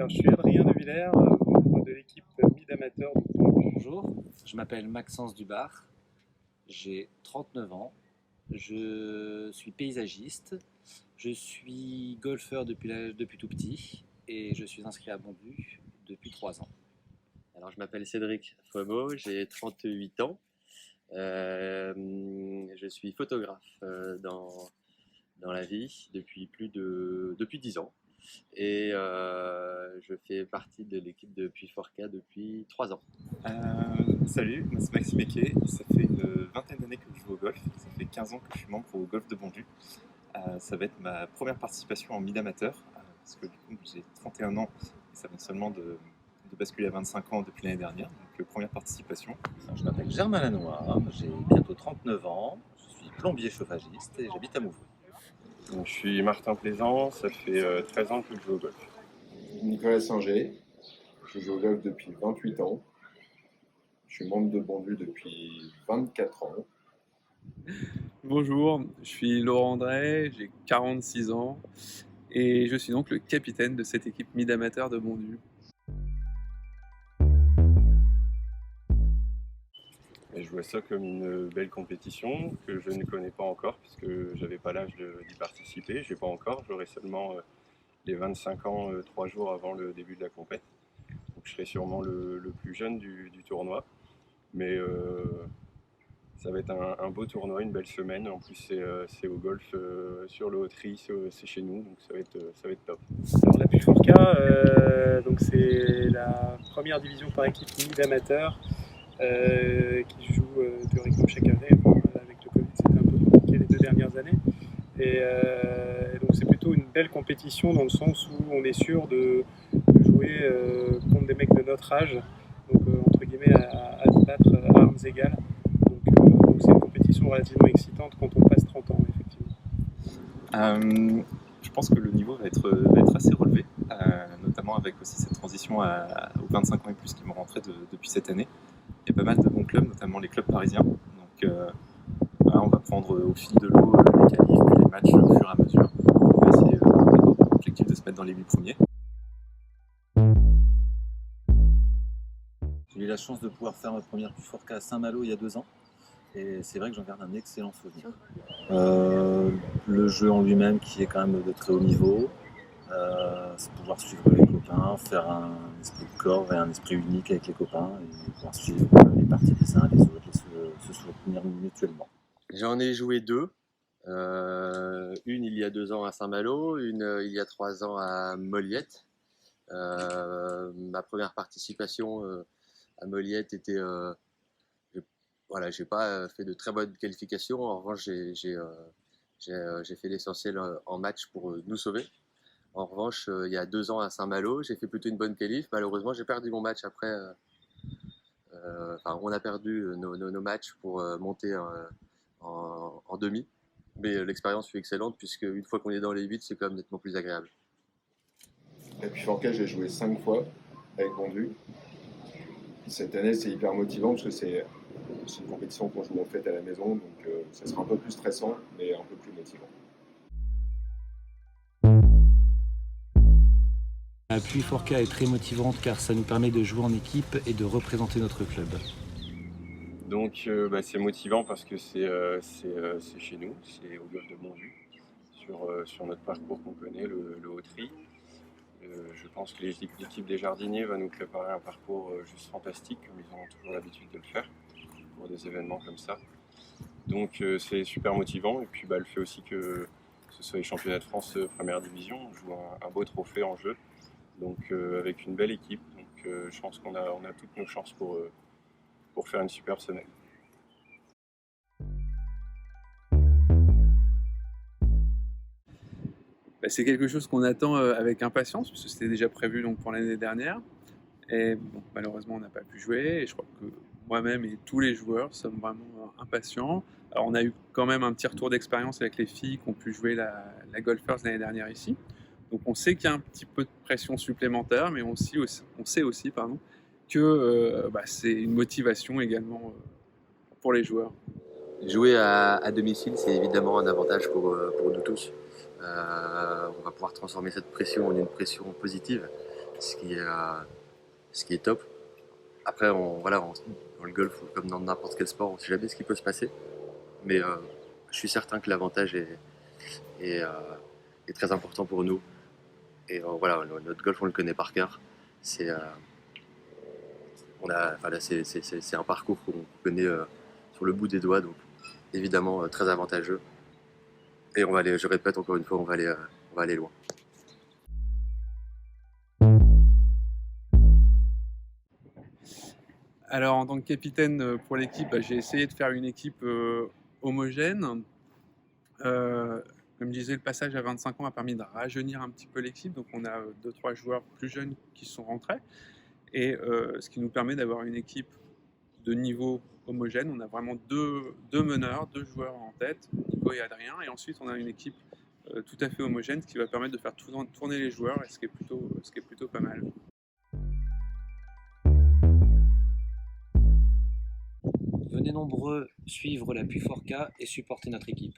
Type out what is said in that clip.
Alors, je suis Adrien De Villers, membre de l'équipe mid-amateur de Bondy. Bonjour, je m'appelle Maxence Dubar, j'ai 39 ans, je suis paysagiste, je suis golfeur depuis tout petit et je suis inscrit à Bondy depuis 3 ans. Alors, je m'appelle Cédric Fouameau, j'ai 38 ans. Je suis photographe dans la vie depuis 10 ans. Et je fais partie de l'équipe de Puy-Forcat depuis 3 ans. Salut, moi c'est Maxime Equet, ça fait une vingtaine d'années que je joue au golf, ça fait 15 ans que je suis membre au golf de Bondy. Ça va être ma première participation en mid-amateur, parce que du coup j'ai 31 ans et ça vient seulement de basculer à 25 ans depuis l'année dernière, donc première participation. Je m'appelle Germain Lanois, j'ai bientôt 39 ans, je suis plombier chauffagiste et j'habite à Mouvron. Donc, je suis Martin Plaisant, ça fait 13 ans que je joue au golf. Nicolas Singer, je joue au golf depuis 28 ans. Je suis membre de Bondy depuis 24 ans. Bonjour, je suis Laurent André, j'ai 46 ans et je suis donc le capitaine de cette équipe mid-amateur de Bondy. Et je vois ça comme une belle compétition que je ne connais pas encore puisque j'avais pas l'âge d'y participer. J'ai pas encore, j'aurai seulement les 25 ans 3 jours avant le début de la compète. Donc je serai sûrement le plus jeune du tournoi. Mais ça va être un beau tournoi, une belle semaine. En plus c'est au golf sur le Haut-Tri, c'est chez nous, donc ça va être top. Alors, la Puy-Forcat, donc c'est la première division par équipe mid-amateur qui joue théoriquement chaque année. Enfin, avec le Covid, c'était un peu compliqué les 2 dernières années. Et donc c'est plutôt une belle compétition dans le sens où on est sûr de jouer contre des mecs de notre âge, donc entre guillemets à se battre à armes égales. Donc c'est une compétition relativement excitante quand on passe 30 ans, effectivement. Je pense que le niveau va être assez relevé, notamment avec aussi cette transition aux 25 ans et plus qui vont rentrer depuis cette année. Il y a pas mal de bons clubs, notamment les clubs parisiens. Donc voilà, on va prendre au fil de l'eau les qualifs puis les matchs au fur et à mesure. On va essayer d'avoir pour objectif de se mettre dans les 8 premiers. J'ai eu la chance de pouvoir faire ma première Puy-Forcat à Saint-Malo il y a 2 ans et c'est vrai que j'en garde un excellent souvenir. Le jeu en lui-même qui est quand même de très haut niveau, c'est pouvoir suivre les copains, faire un esprit de corps et un esprit unique avec les copains et pouvoir suivre les parties des uns et des autres et se soutenir mutuellement. J'en ai joué 2. Une il y a 2 ans à Saint-Malo, une il y a 3 ans à Moliette. Ma première participation à Moliette était... j'ai pas fait de très bonnes qualifications. En revanche, j'ai fait l'essentiel en match pour nous sauver. En revanche, il y a 2 ans à Saint-Malo, j'ai fait plutôt une bonne qualif. Malheureusement, j'ai perdu mon match après. On a perdu nos matchs pour monter en demi. Mais l'expérience fut excellente puisque une fois qu'on est dans les 8, c'est quand même nettement plus agréable. Et puis Forcat, j'ai joué 5 fois avec Bondy. Cette année, c'est hyper motivant parce que c'est une compétition qu'on joue en fait à la maison, donc ça sera un peu plus stressant, mais un peu plus motivant. La Puy-Forcat est très motivante car ça nous permet de jouer en équipe et de représenter notre club. Donc c'est motivant parce que c'est chez nous, c'est au golf de Bondy, sur notre parcours qu'on connaît, le Haut-Tri. Je pense que l'équipe des jardiniers va nous préparer un parcours juste fantastique, comme ils ont toujours l'habitude de le faire, pour des événements comme ça. Donc c'est super motivant, et puis le fait aussi que ce soit les championnats de France première division, on joue un beau trophée en jeu, donc avec une belle équipe, donc je pense qu'on a toutes nos chances pour faire une superbe semaine. C'est quelque chose qu'on attend avec impatience, puisque c'était déjà prévu donc, pour l'année dernière. Et bon, malheureusement, on n'a pas pu jouer. Et je crois que moi-même et tous les joueurs sommes vraiment impatients. Alors, on a eu quand même un petit retour d'expérience avec les filles qui ont pu jouer la Golfers l'année dernière ici. Donc, on sait qu'il y a un petit peu de pression supplémentaire, mais on sait aussi que c'est une motivation également pour les joueurs. Jouer à domicile, c'est évidemment un avantage pour nous tous. On va pouvoir transformer cette pression en une pression positive, ce qui est top. Après, dans le golf, comme dans n'importe quel sport, on ne sait jamais ce qui peut se passer. Mais je suis certain que l'avantage est très important pour nous. Et notre golf, on le connaît par cœur. C'est un parcours qu'on connaît sur le bout des doigts, donc évidemment très avantageux. Et je répète encore une fois, on va aller loin. Alors, en tant que capitaine pour l'équipe, j'ai essayé de faire une équipe homogène. Comme je disais, le passage à 25 ans a permis de rajeunir un petit peu l'équipe. Donc, on a 2-3 joueurs plus jeunes qui sont rentrés. Et ce qui nous permet d'avoir une équipe de niveau homogène. On a vraiment deux meneurs, 2 joueurs en tête, Nico et Adrien. Et ensuite, on a une équipe tout à fait homogène, ce qui va permettre de faire tourner les joueurs, et ce qui est plutôt pas mal. Venez nombreux suivre la Puy4K et supporter notre équipe.